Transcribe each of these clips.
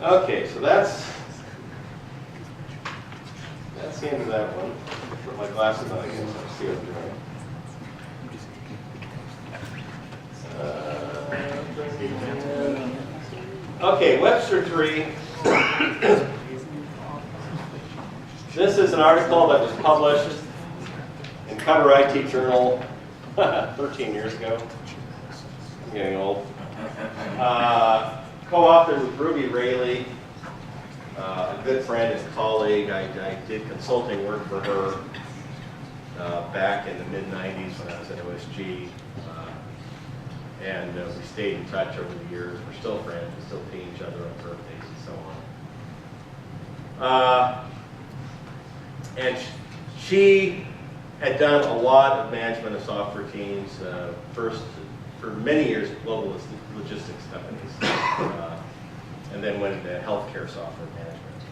Okay, so that's the end of that one. Put my glasses on again so I see what I'm doing. Okay, Webster 3. This is an article that was published in Cover IT Journal 13 years ago. I'm getting old. Co-authored with Raley, a good friend and colleague. I did consulting work for her back in the mid-90s when I was at OSG. And we stayed in touch over the years. We're still friends. We still pay each other on birthdays and so on. And she had done a lot of management of software teams, first for many years at global logistics companies, and then went into healthcare software management.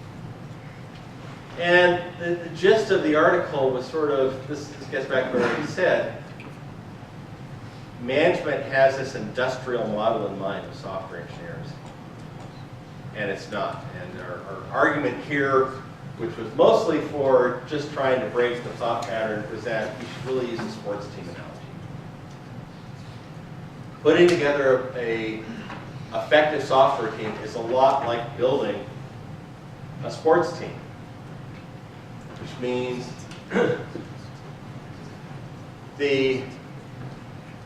And the gist of the article was sort of, this gets back to what he said, management has this industrial model in mind of software engineers, and it's not. And our argument here, which was mostly for just trying to break the thought pattern, was that you should really use a sports team analogy. Putting together a effective software team is a lot like building a sports team, which means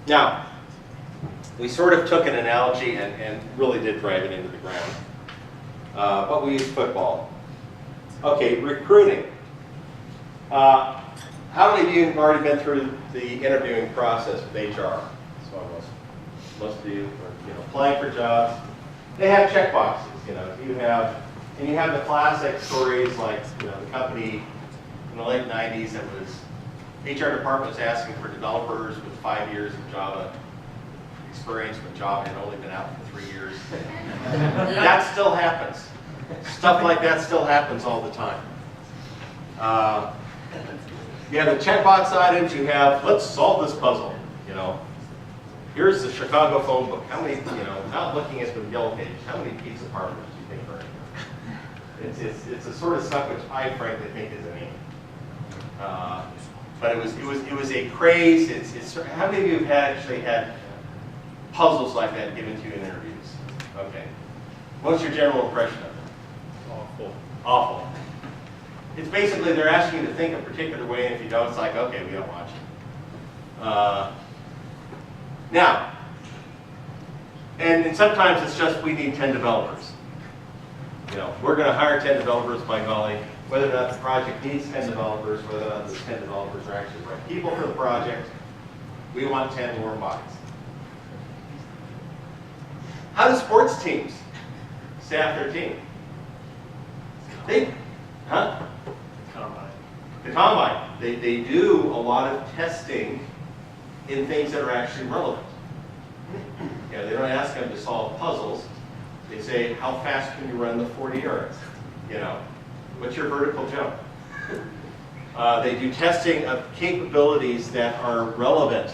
now, we sort of took an analogy and really did drive it into the ground, but we used football. Okay, recruiting. How many of you have already been through the interviewing process with HR? So most of you are applying for jobs. They have checkboxes. You have the classic stories like the company in the late 90s that was HR department was asking for developers with 5 years of Java experience when Java had only been out for 3 years. That still happens. Stuff like that still happens all the time. You have the checkbox items. You have, let's solve this puzzle. Here's the Chicago phone book. How many, not looking at the yellow page, how many pizza parlors do you think are in there? It's the sort of stuff which I frankly think is inane. But it was a craze. How many of you have actually had puzzles like that given to you in interviews? Okay. What's your general impression of it? Awful. Awful. It's basically they're asking you to think a particular way, and if you don't, it's like, okay, we don't want you. Now, and sometimes it's just we need 10 developers. We're going to hire 10 developers, by golly. Whether or not the project needs 10 developers, whether or not those 10 developers are actually the right people for the project, we want 10 warm bodies. How do sports teams staff their team? The combine. They do a lot of testing in things that are actually relevant. They don't ask them to solve puzzles. They say, how fast can you run the 40 yards? What's your vertical jump? They do testing of capabilities that are relevant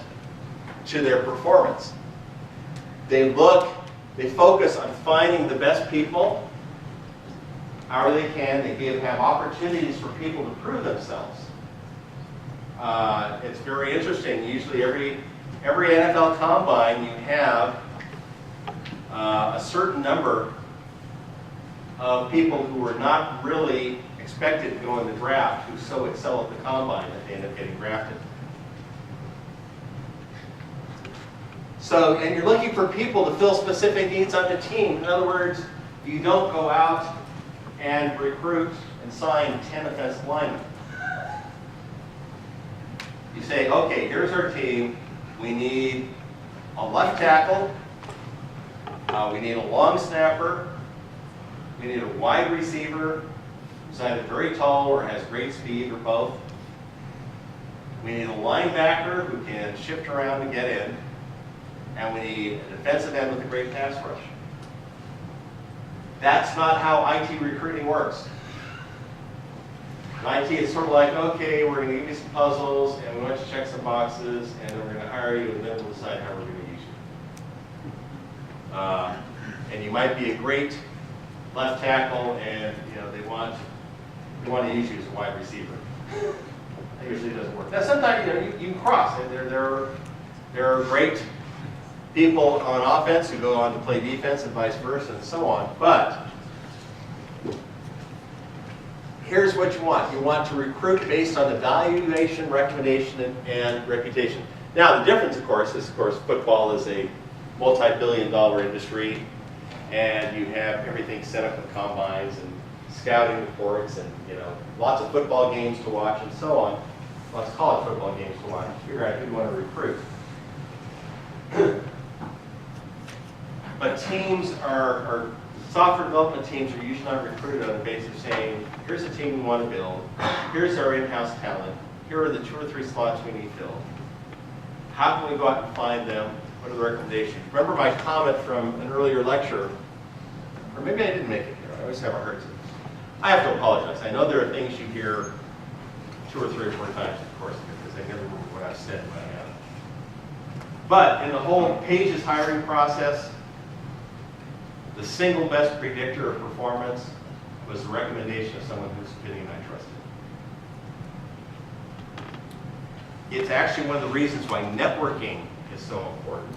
to their performance. They focus on finding the best people, however they can. They have opportunities for people to prove themselves. It's very interesting. Usually every NFL combine you have a certain number of people who are not really expected to go in the draft who so excel at the combine that they end up getting drafted. So, and you're looking for people to fill specific needs on the team. In other words, you don't go out and recruit and sign 10 offensive linemen. You say, okay, here's our team. We need a left tackle. We need a long snapper. We need a wide receiver who's either very tall or has great speed or both. We need a linebacker who can shift around and get in. And we need a defensive end with a great pass rush. That's not how IT recruiting works. In IT, it's sort of like, okay, we're going to give you some puzzles, and we want you to check some boxes, and then we're going to hire you, and then we'll decide how we're going to use you. And you might be a great left tackle, and they want to use you as a wide receiver. That usually doesn't work. Now sometimes you can cross. There are great people on offense who go on to play defense and vice versa and so on. But here's what you want. You want to recruit based on evaluation, recommendation, and reputation. Now the difference, of course, is football is a multi-billion-dollar industry, and you have everything set up with combines and scouting reports and lots of football games to watch and so on. Lots of college football games to watch. Figure out who you want to recruit. But teams are software development teams are usually not recruited on the basis of saying, here's a team we want to build, here's our in-house talent, here are the 2 or 3 slots we need filled. How can we go out and find them? What are the recommendations? Remember my comment from an earlier lecture, or maybe I didn't make it here. I always have a hard time. I have to apologize. I know there are things you hear 2 or 3 or 4 times, of course, because I never remember what I've said when I have. But in the whole Page's hiring process, the single best predictor of performance was the recommendation of someone whose opinion I trusted. It's actually one of the reasons why networking is so important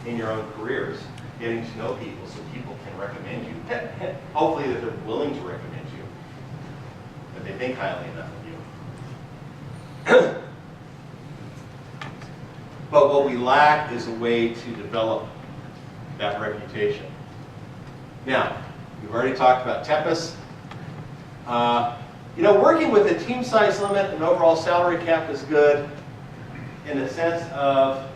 in your own careers, getting to know people so people can recommend you. Hopefully that they're willing to recommend you, that they think highly enough of you. But what we lack is a way to develop that reputation. Now, we've already talked about Tempest. Working with a team size limit and overall salary cap is good in the sense of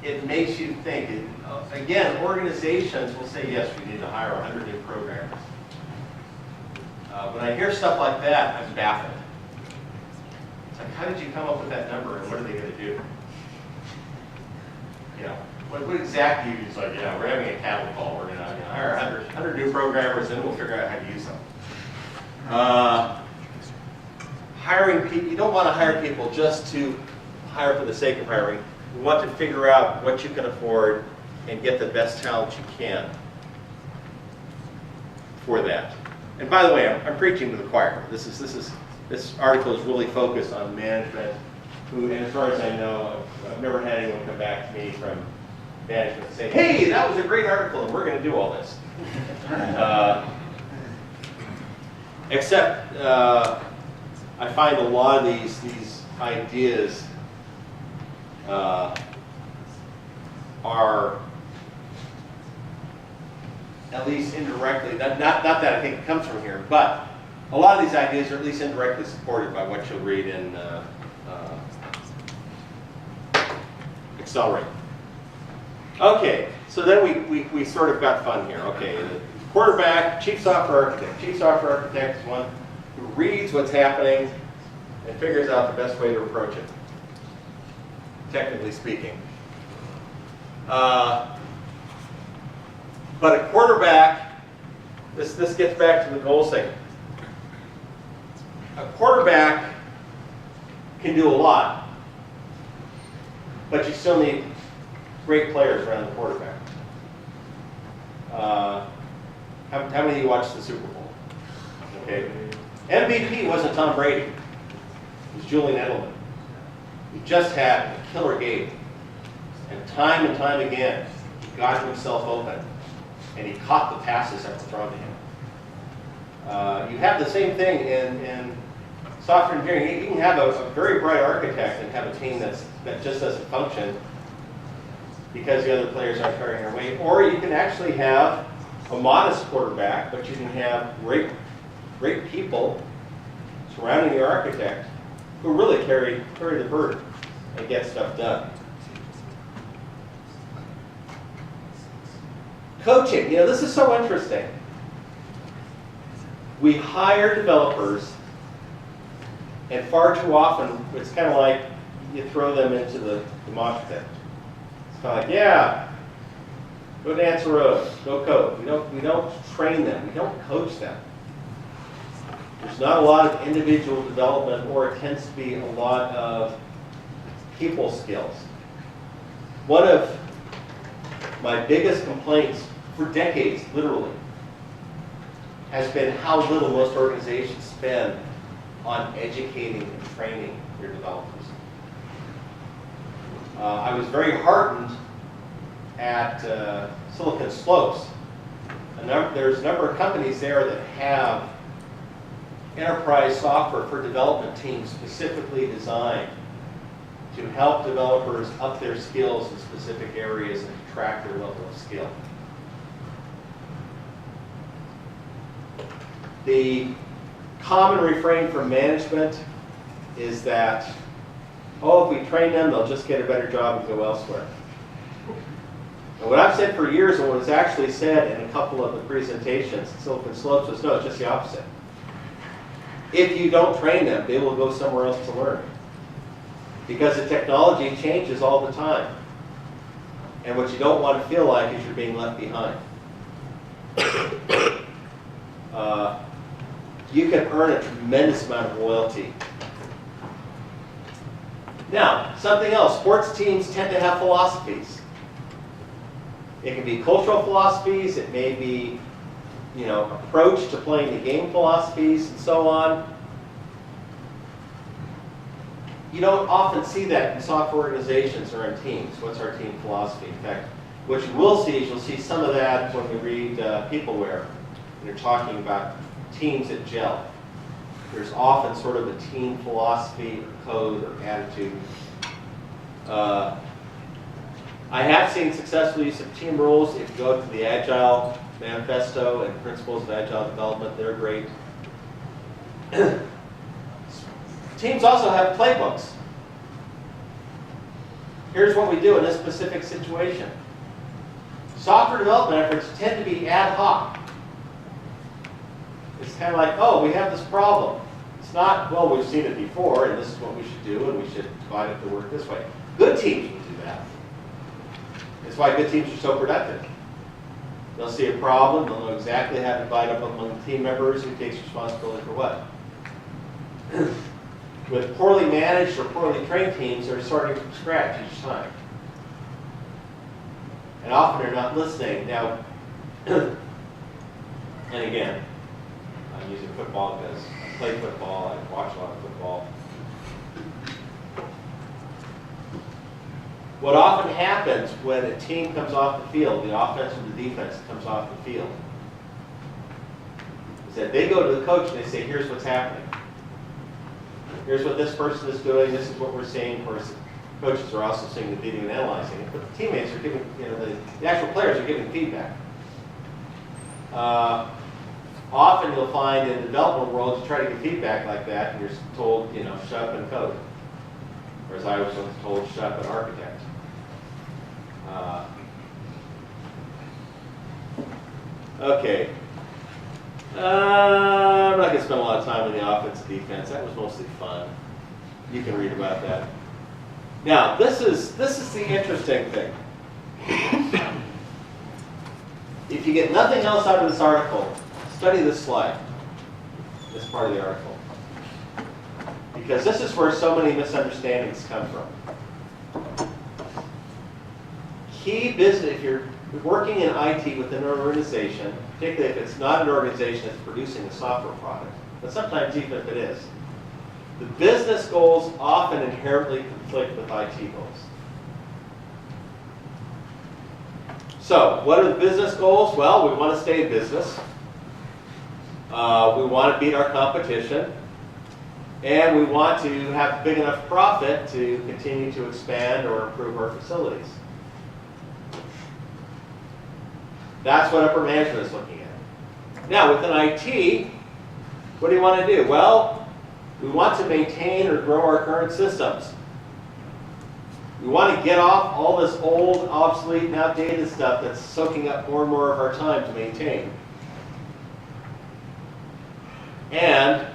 it makes you think. Again, organizations will say, yes, we need to hire 100 new programmers. When I hear stuff like that, I'm baffled. It's like, how did you come up with that number, and what are they going to do? What exactly is like, we're having a cattle call. We're going to hire 100 new programmers, and we'll figure out how to use them. Hiring people, you don't want to hire people just to hire for the sake of hiring. You want to figure out what you can afford and get the best talent you can for that. And by the way, I'm preaching to the choir. This article is really focused on management, who, and as far as I know, I've never had anyone come back to me from management and say, hey, that was a great article, and we're going to do all this. Except I find a lot of these ideas are at least indirectly, not that I think it comes from here, but a lot of these ideas are at least indirectly supported by what you'll read in Accelerate. Okay, so then we sort of got fun here. Okay, the quarterback, chief software architect. Chief software architect is one who reads what's happening and figures out the best way to approach it, technically speaking. But a quarterback, this gets back to the goal setting. A quarterback can do a lot, but you still need great players around the quarterback. How many of you watched the Super Bowl? Okay. MVP wasn't Tom Brady. It was Julian Edelman. He just had a killer game. And time again, he got himself open. And he caught the passes that were thrown to him. You have the same thing in software engineering. You can have a very bright architect and have a team that just doesn't function because the other players aren't carrying their weight. Or you can actually have a modest quarterback, but you can have great people surrounding your architect who really carry the burden and get stuff done. Coaching, this is so interesting. We hire developers, and far too often it's kind of like you throw them into the mosh pit. It's kind of like, yeah, go dance a road, go code. We don't train them, we don't coach them. There's not a lot of individual development, or it tends to be a lot of people skills. One of my biggest complaints for decades, literally, has been how little most organizations spend on educating and training their developers. I was very heartened at Silicon Slopes. There's a number of companies there that have enterprise software for development teams specifically designed to help developers up their skills in specific areas and to track their level of skill. The common refrain from management is that, oh, if we train them, they'll just get a better job and go elsewhere. And what I've said for years, and what was actually said in a couple of the presentations at Silicon Slopes, was no, it's just the opposite. If you don't train them, they will go somewhere else to learn. Because the technology changes all the time. And what you don't want to feel like is you're being left behind. You can earn a tremendous amount of loyalty. Now, something else. Sports teams tend to have philosophies. It can be cultural philosophies. It may be, approach to playing the game philosophies and so on. You don't often see that in software organizations or in teams. What's our team philosophy? In fact, what you will see is you'll see some of that when we read Peopleware. And you're talking about teams that gel. There's often sort of a team philosophy or code or attitude. I have seen successful use of team rules. If you go to the Agile Manifesto and Principles of Agile Development, they're great. Teams also have playbooks. Here's what we do in this specific situation. Software development efforts tend to be ad hoc. It's kind of like, oh, we have this problem. It's not, well, we've seen it before, and this is what we should do, and we should divide it to work this way. Good teams will do that. That's why good teams are so productive. They'll see a problem, they'll know exactly how to divide up among the team members who takes responsibility for what. With poorly managed or poorly trained teams, they're starting from scratch each time. And often they're not listening. Now, and again, I'm using football because I play football, I watch a lot of football. What often happens when a team comes off the field, the offense or the defense comes off the field, is that they go to the coach and they say, here's what's happening. Here's what this person is doing, this is what we're seeing. Of course, coaches are also seeing the video and analyzing it, but the teammates are giving, the actual players are giving feedback. Often you'll find in the development world, you try to give feedback like that, and you're told, shut up and code. Whereas I was once told, shut up and architect. Okay. I'm not going to spend a lot of time in the offense and defense. That was mostly fun. You can read about that. Now, this is the interesting thing. If you get nothing else out of this article, study this slide, this part of the article. Because this is where so many misunderstandings come from. Key business, if you're working in IT within an organization, particularly if it's not an organization that's producing a software product, but sometimes even if it is, the business goals often inherently conflict with IT goals. So, what are the business goals? Well, we want to stay in business. We want to beat our competition. And we want to have big enough profit to continue to expand or improve our facilities. That's what upper management is looking at. Now, within IT, what do you want to do? Well, we want to maintain or grow our current systems. We want to get off all this old, obsolete, and outdated stuff that's soaking up more and more of our time to maintain. And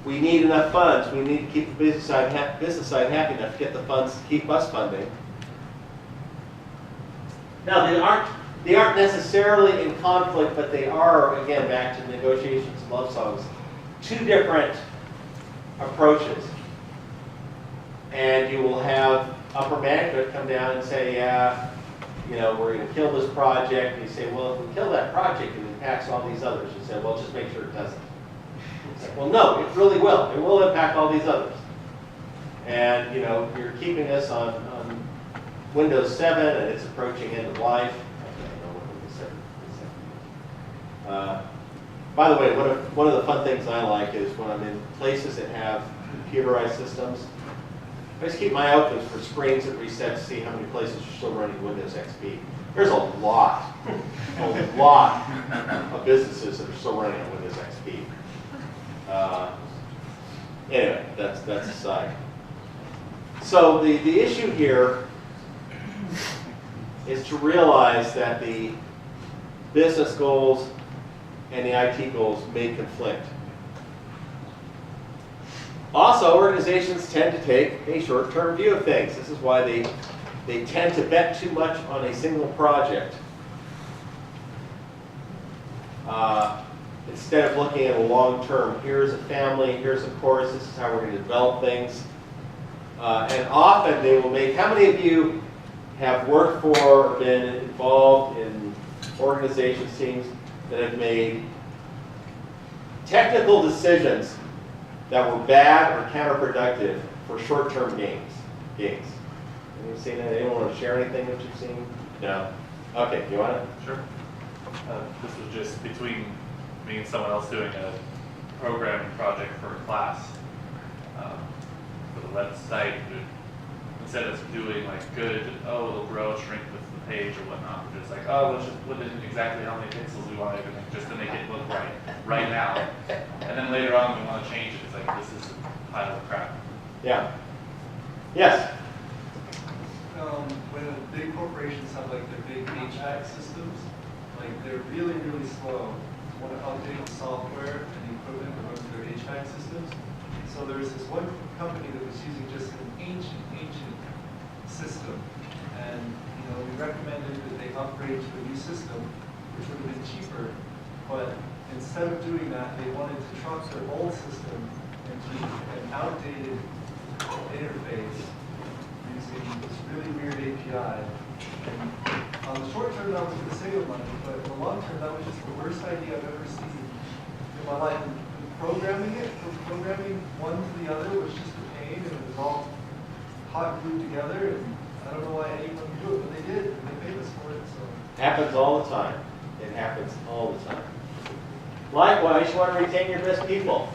we need enough funds. We need to keep the business side happy enough to get the funds to keep us funding. Now, they aren't necessarily in conflict, but they are, again, back to negotiations and love songs, two different approaches. And you will have upper management come down and say, yeah, you know, we're going to kill this project. And you say, well, if we kill that project, it impacts all these others. You say, well, just make sure it doesn't. It's like, well, no, it really will. It will impact all these others. And, you know, you're keeping us on Windows 7, and it's approaching end of life. I don't know what Windows 7 is. By the way, one of the fun things I like is when I'm in places that have computerized systems, I just keep my eye open for screens that reset to see how many places are still running Windows XP. There's a lot of businesses that are still running on Windows XP. Anyway, that's aside. So the issue here is to realize that the business goals and the IT goals may conflict. Also, organizations tend to take a short-term view of things. This is why they tend to bet too much on a single project. Instead of looking at a long-term, here's a family, here's a course, this is how we're going to develop things. And often they will make, how many of you have worked for or been involved in organizations, teams that have made technical decisions that were bad or counterproductive for short-term gains? Anyone seen that? Anyone want to share anything that you've seen? No? Okay, you want it? Sure. This was just between me and someone else doing a programming project for a class for the website. Instead of doing like good, oh, it'll grow, shrink with the page or whatnot, we're just like, oh, let's just put in exactly how many pixels we want everything just to make it look right now. And then later on, we want to change it. It's like, this is a pile of crap. Yeah. Yes? When big corporations have like their big HVAC systems, like they're really, really slow. Want to update the software and the equipment that runs their HVAC systems. So there was this one company that was using just an ancient system, and we recommended that they upgrade to a new system, which would have been cheaper. But instead of doing that, they wanted to truck their old system into an outdated interface using this really weird API. And on the short term, that was going to save them money, but in the long term, that was just the worst idea I've ever seen in my life. And programming one to the other was just a pain, and it was all hot glued together, and I don't know why anyone would do it, but they did, and they paid us for it. So Happens all the time. It happens all the time. Likewise, you want to retain your best people.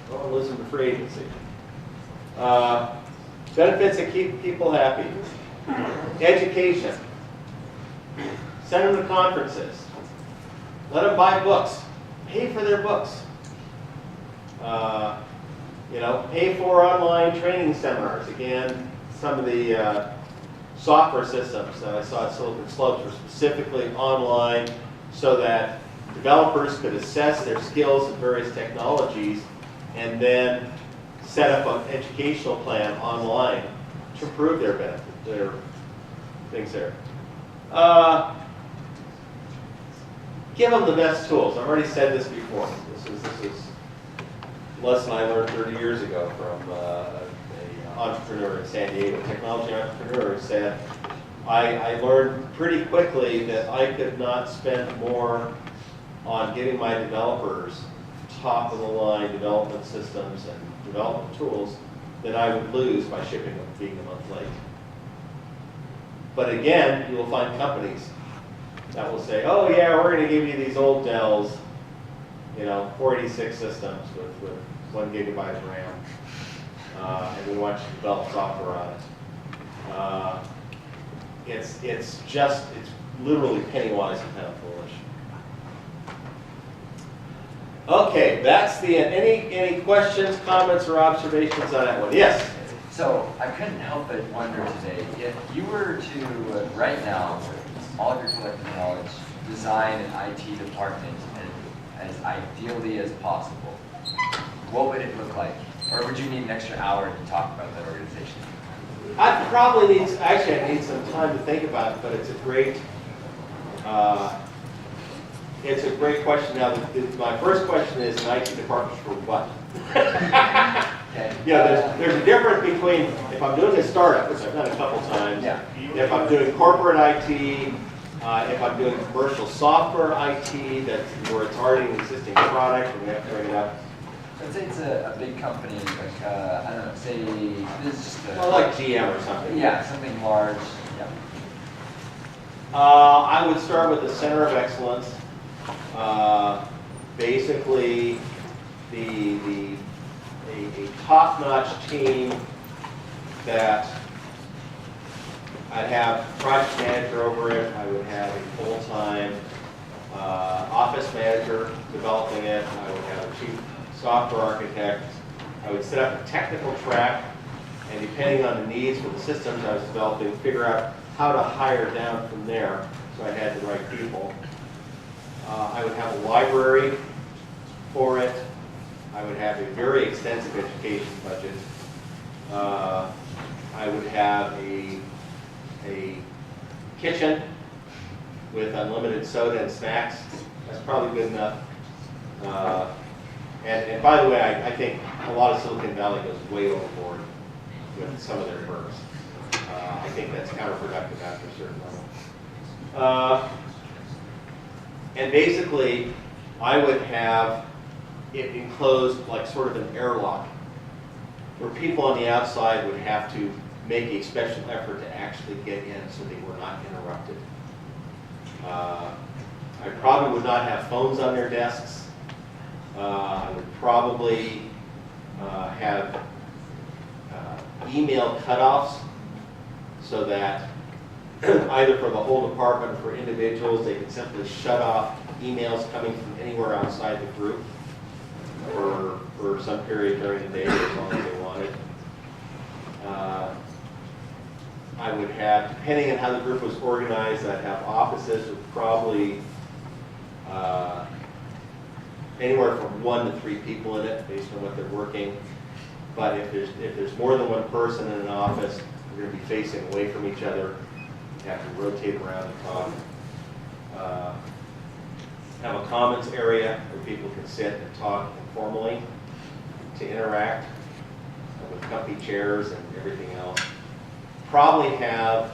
Well, listen to free agency. Benefits that keep people happy. Education. Send them to conferences. Let them buy books. Pay for their books. Pay for online training seminars. Again, some of the software systems that I saw at Silicon Slopes were specifically online so that developers could assess their skills in various technologies and then set up an educational plan online to improve their benefit, their things there. Give them the best tools. I've already said this before. This is a lesson I learned 30 years ago from an entrepreneur in San Diego, technology entrepreneur, who said, I learned pretty quickly that I could not spend more on giving my developers top-of-the-line development systems and development tools than I would lose by shipping them being a month late. But again, you will find companies that will say, oh yeah, we're going to give you these old Dells, 486 systems with 1 gigabyte of RAM, and we want you to develop software on it. It's literally penny wise and pound foolish. Okay, that's the end. Any questions, comments, or observations on that one? Yes? So I couldn't help but wonder today, if you were to, right now, with all of your collective knowledge, design an IT department as ideally as possible, what would it look like? Or would you need an extra hour to talk about that organization? I need some time to think about it, but it's a great question. Now, my first question is an IT department for what? Okay. Yeah, there's a difference between, if I'm doing a startup, which I've done a couple times, Yeah. if I'm doing corporate IT, if I'm doing commercial software IT, that's where it's already an existing product and we have to bring it up. Let's say it's a big company, like, I don't know, say this is just a. Well, like GM or something. Yeah, something large, yeah. I would start with the center of excellence. Basically, a top-notch team that I'd have a project manager over it. I would have a full-time office manager developing it. I would have a chief software architect. I would set up a technical track, and depending on the needs for the systems I was developing, figure out how to hire down from there so I had the right people. I would have a library for it. I would have a very extensive education budget. I would have a kitchen with unlimited soda and snacks. That's probably good enough. And by the way, I think a lot of Silicon Valley goes way overboard with some of their perks. I think that's counterproductive after a certain level. And basically, I would have it enclosed like sort of an airlock, where people on the outside would have to make a special effort to actually get in so they were not interrupted. I probably would not have phones on their desks. I would probably have email cutoffs so that either for the whole department or for individuals, they could simply shut off emails coming from anywhere outside the group for some period during the day, as long as they wanted. I would have, depending on how the group was organized, I'd have offices with probably anywhere from 1 to 3 people in it, based on what they're working. But if there's more than one person in an office, we're going to be facing away from each other. You have to rotate around and talk. Have a commons area where people can sit and talk informally to interact with comfy chairs and everything else. Probably have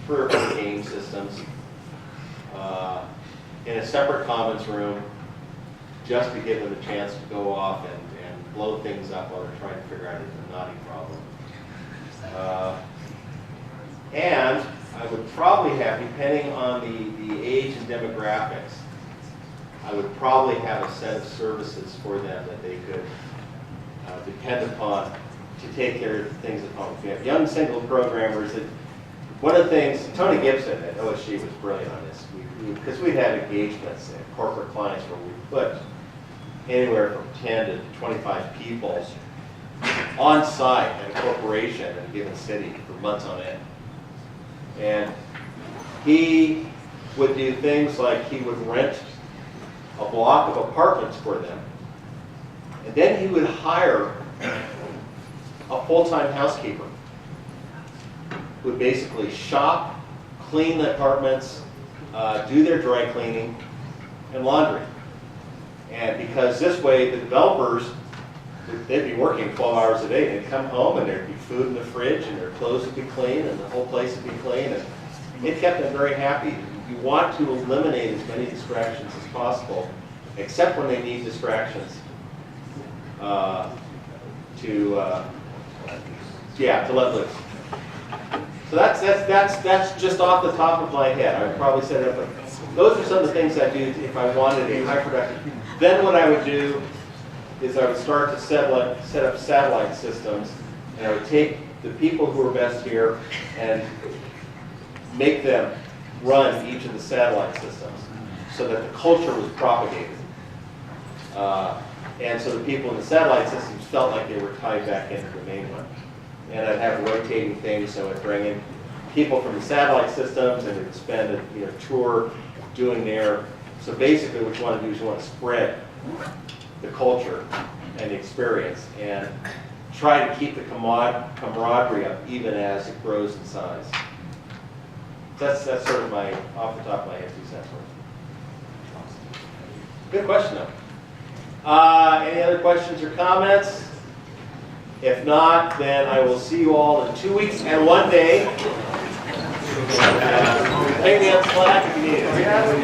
3 or 4 game systems in a separate commons room, just to give them a chance to go off and blow things up while they're trying to figure out a naughty problem. And I would probably have, depending on the age and demographics, I would probably have a set of services for them that they could depend upon to take care of things at home. If you have young single programmers, one of the things, Tony Gibson at OSG was brilliant on this, because we'd had engagements at corporate clients where we put anywhere from 10 to 25 people on site at a corporation in a given city for months on end. And he would do things like he would rent a block of apartments for them, and then he would hire a full-time housekeeper who would basically shop, clean the apartments, do their dry cleaning, and laundry. And because this way the developers, they'd be working 12 hours a day. They'd come home and there'd be food in the fridge and their clothes would be clean and the whole place would be clean. And it kept them very happy. You want to eliminate as many distractions as possible, except when they need distractions to let loose. So that's just off the top of my head. I would probably set it up. But those are some of the things I do if I wanted a high production. Then what I would do is I would start to set up satellite systems, and I would take the people who are best here and make them run each of the satellite systems so that the culture was propagated. And so the people in the satellite systems felt like they were tied back into the main one. And I'd have rotating things, so I'd bring in people from the satellite systems and they'd spend a tour doing their. So basically what you want to do is you want to spread the culture and the experience and try to keep the camaraderie up even as it grows in size. That's sort of my, off the top of my head, 2 cents worth. Good question though. Any other questions or comments? If not, then I will see you all in 2 weeks and 1 day. Pay me on Slack if you need it.